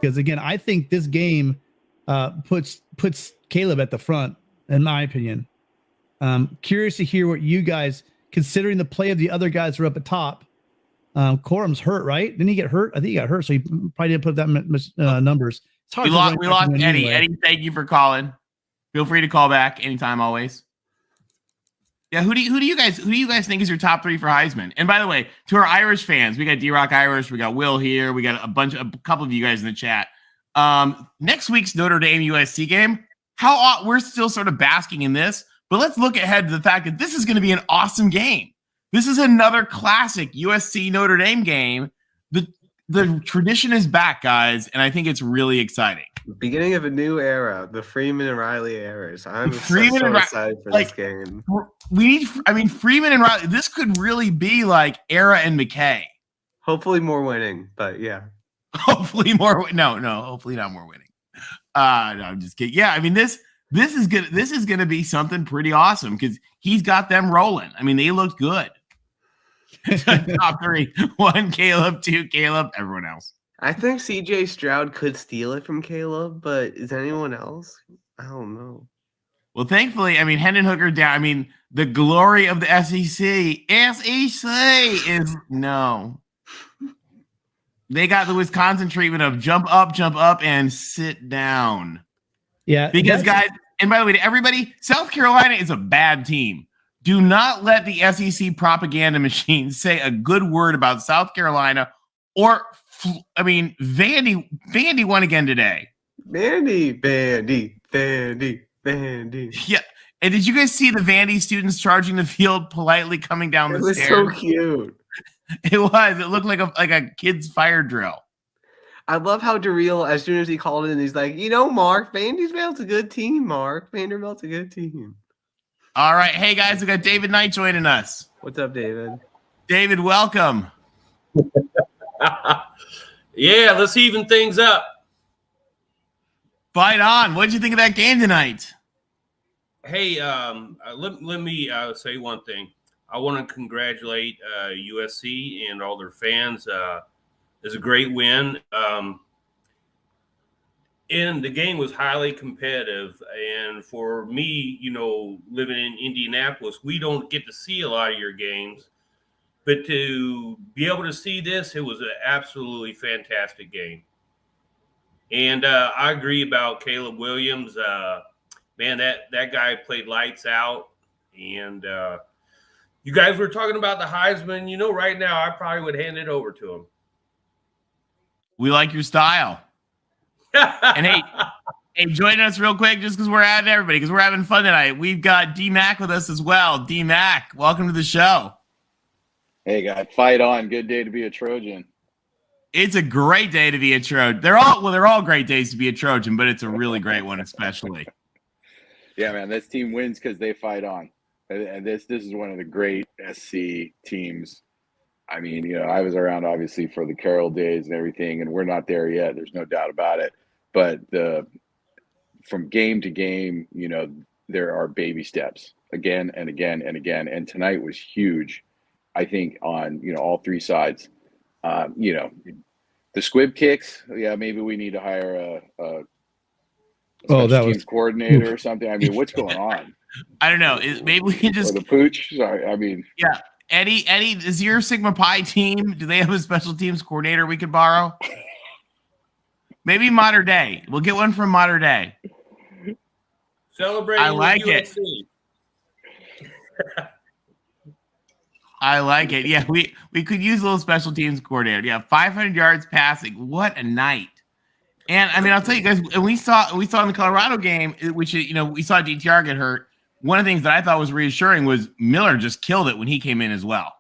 because again, I think this game puts Caleb at the front, in my opinion. Curious to hear what you guys, considering the play of the other guys who are up at top. Corum's hurt, right? Didn't he get hurt? I think he got hurt, so he probably didn't put that much numbers. It's hard. We lost Eddie. Anyway. Eddie, thank you for calling. Feel free to call back anytime, always. Yeah, who do you guys think is your top 3 for Heisman? And by the way, to our Irish fans, we got D-Rock Irish, we got Will here, we got a couple of you guys in the chat. Next week's Notre Dame USC game, we're still sort of basking in this, but let's look ahead to the fact that this is going to be an awesome game. This is another classic USC Notre Dame game. The tradition is back, guys, and I think it's really exciting. Beginning of a new era, the Freeman and Riley eras. I'm so excited for this game. Freeman and Riley, this could really be like Era and McKay. Hopefully more winning, but yeah. Hopefully more. No, hopefully not more winning. No, I'm just kidding. Yeah, I mean, this is good. This is going to be something pretty awesome because he's got them rolling. I mean, they looked good. Top 3, 1 Caleb, 2 Caleb, everyone else. I think CJ Stroud could steal it from Caleb, but is anyone else? I don't know. Well, thankfully, I mean, Hendon Hooker down. I mean, the glory of the SEC is no. They got the Wisconsin treatment of jump up, and sit down. Yeah. Because, guys, and by the way, to everybody, South Carolina is a bad team. Do not let the SEC propaganda machine say a good word about South Carolina or, I mean, Vandy won again today. Vandy. Yeah. And did you guys see the Vandy students charging the field, politely coming down the stairs? It was so cute. It was. It looked like a kid's fire drill. I love how Darrell, as soon as he called in, he's like, Mark, Vanderbilt's a good team, Mark. Vanderbilt's a good team. All right. Hey, guys, we got David Knight joining us. What's up, David? David, welcome. Yeah, let's even things up. Fight on. What did you think of that game tonight? Hey, let me say one thing. I want to congratulate USC and all their fans. It's a great win. And the game was highly competitive. And for me, living in Indianapolis, we don't get to see a lot of your games. But to be able to see this, it was an absolutely fantastic game. And I agree about Caleb Williams. Man, that guy played lights out. And you guys were talking about the Heisman. Right now, I probably would hand it over to him. We like your style. And hey, joining us real quick, just because we're adding everybody, because we're having fun tonight. We've got D-Mac with us as well. D-Mac, welcome to the show. Hey, guys, fight on. Good day to be a Trojan. It's a great day to be a Trojan. They're all great days to be a Trojan, but it's a really great one, especially. Yeah, man, this team wins because they fight on. And this is one of the great SC teams. I mean, I was around obviously for the Carroll days and everything, and we're not there yet. There's no doubt about it. But from game to game, there are baby steps again and again and again. And tonight was huge, I think, on, all 3 sides. The squib kicks, yeah, maybe we need to hire a teams coordinator or something. I mean, what's going on? I don't know. Maybe we can just or the pooch. Sorry, I mean, yeah. Eddie, is your Sigma Pi team? Do they have a special teams coordinator we could borrow? Maybe Modern Day. We'll get one from Modern Day. Celebrating. I like it. I like it. Yeah, we could use a little special teams coordinator. Yeah, 500 yards passing. What a night! And I mean, I'll tell you guys, and we saw in the Colorado game, which we saw DTR get hurt. One of the things that I thought was reassuring was Miller just killed it when he came in as well.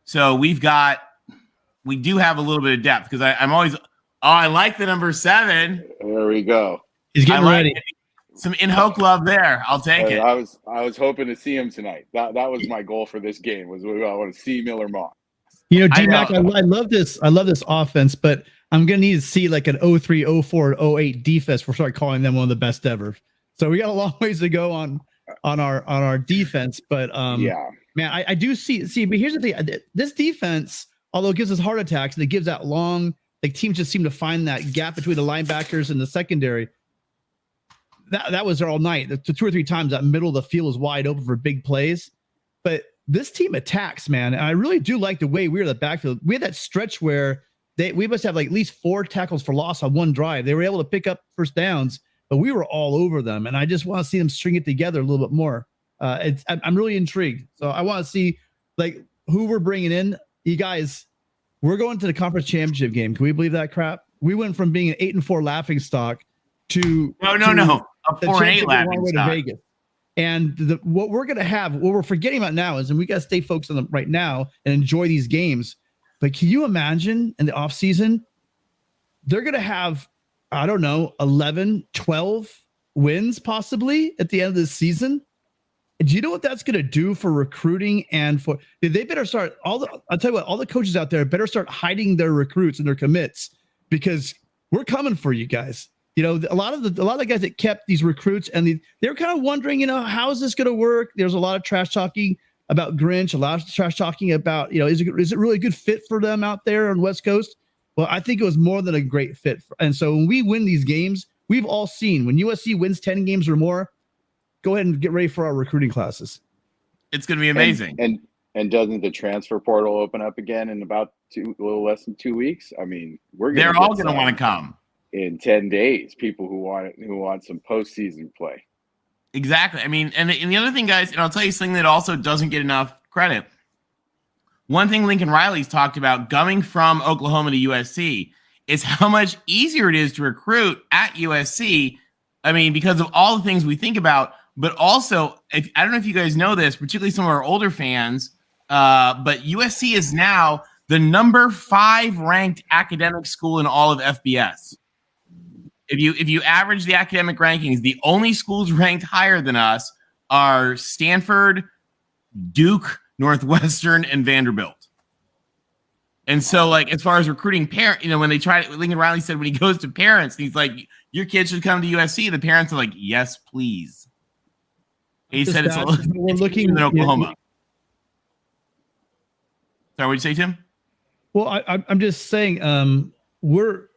So we do have a little bit of depth because I'm always, I like the number 7. There we go. He's getting ready. Some in-hope love there. I'll take it. I was hoping to see him tonight. That was my goal for this game. I want to see Miller Moss. D-Mac, I love this. I love this offense, but I'm gonna need to see like an 03, 04, 08 defense. We'll start calling them one of the best ever. So we got a long ways to go on our defense, but yeah, man, I do see. But here's the thing: this defense, although it gives us heart attacks and it gives that long Like teams just seem to find that gap between the linebackers and the secondary. That was there all night. The 2 or 3 times that middle of the field was wide open for big plays. But this team attacks, man. And I really do like the way we were in the backfield. We had that stretch where we must have like at least 4 tackles for loss on one drive. They were able to pick up first downs, but we were all over them. And I just want to see them string it together a little bit more. I'm really intrigued. So I want to see like who we're bringing in. You guys, we're going to the conference championship game. Can we believe that crap? We went from being an 8-4 laughing stock to no, a 4-8 laughing stock. Vegas. And what we're going to have, what we're forgetting about now is, and we got to stay focused on them right now and enjoy these games. But can you imagine in the offseason, they're going to have, I don't know, 11, 12 wins possibly at the end of the season? Do you know what that's going to do for recruiting and for they better start I'll tell you what, all the coaches out there better start hiding their recruits and their commits, because we're coming for you guys. You know, a lot of the guys that kept these recruits and they were kind of wondering, you know, how is this going to work? There's a lot of trash talking about Grinch, a lot of trash talking about, you know, is it really a good fit for them out there on the West Coast? Well, I think it was more than a great fit. And so when we win these games, we've all seen when USC wins 10 games or more, go ahead and get ready for our recruiting classes. It's going to be amazing. And doesn't the transfer portal open up again in about a little less than 2 weeks? I mean, they're all going to want to come in 10 days. People who want some postseason play. Exactly. I mean, and the other thing, guys, and I'll tell you something that also doesn't get enough credit. One thing Lincoln Riley's talked about coming from Oklahoma to USC is how much easier it is to recruit at USC. I mean, because of all the things we think about, but also, I don't know if you guys know this, particularly some of our older fans, but USC is now the number 5 ranked academic school in all of FBS. If you average the academic rankings, the only schools ranked higher than us are Stanford, Duke, Northwestern, and Vanderbilt. And so, like, as far as recruiting parents, you know, when they try to, Lincoln Riley said when he goes to parents, he's like, your kid should come to USC. The parents are like, yes, please. And he said we're looking in Oklahoma. Sorry, what'd you say, Tim? Well, I'm just saying, we're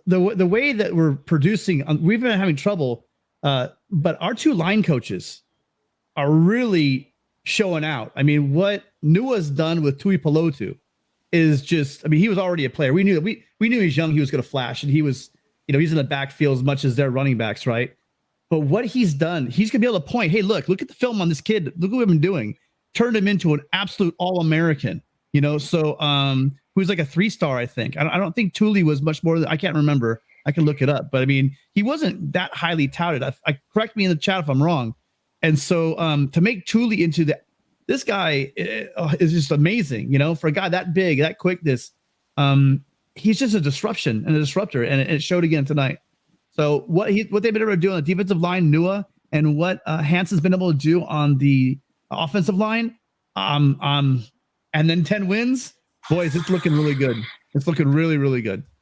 the way that we're producing. We've been having trouble, but our 2 line coaches are really showing out. I mean, what Nua's done with Tui Pelotu is just. I mean, he was already a player. We knew that we knew he's young. He was going to flash, and he was. You know, he's in the backfield as much as their running backs, right? But what he's done, he's going to be able to point, hey, look at the film on this kid. Look what we've been doing. Turned him into an absolute All-American, you know? So who's like a 3-star, I think. I don't think Thule was much more than, I can't remember. I can look it up. But, I mean, he wasn't that highly touted. I correct me in the chat if I'm wrong. And so to make Thule into this guy is just amazing, you know? For a guy that big, that quickness, he's just a disruption and a disruptor, and it showed again tonight. So what they've been able to do on the defensive line, Nua, and what Hanson's been able to do on the offensive line, and then 10 wins, boys, it's looking really good. It's looking really, really good.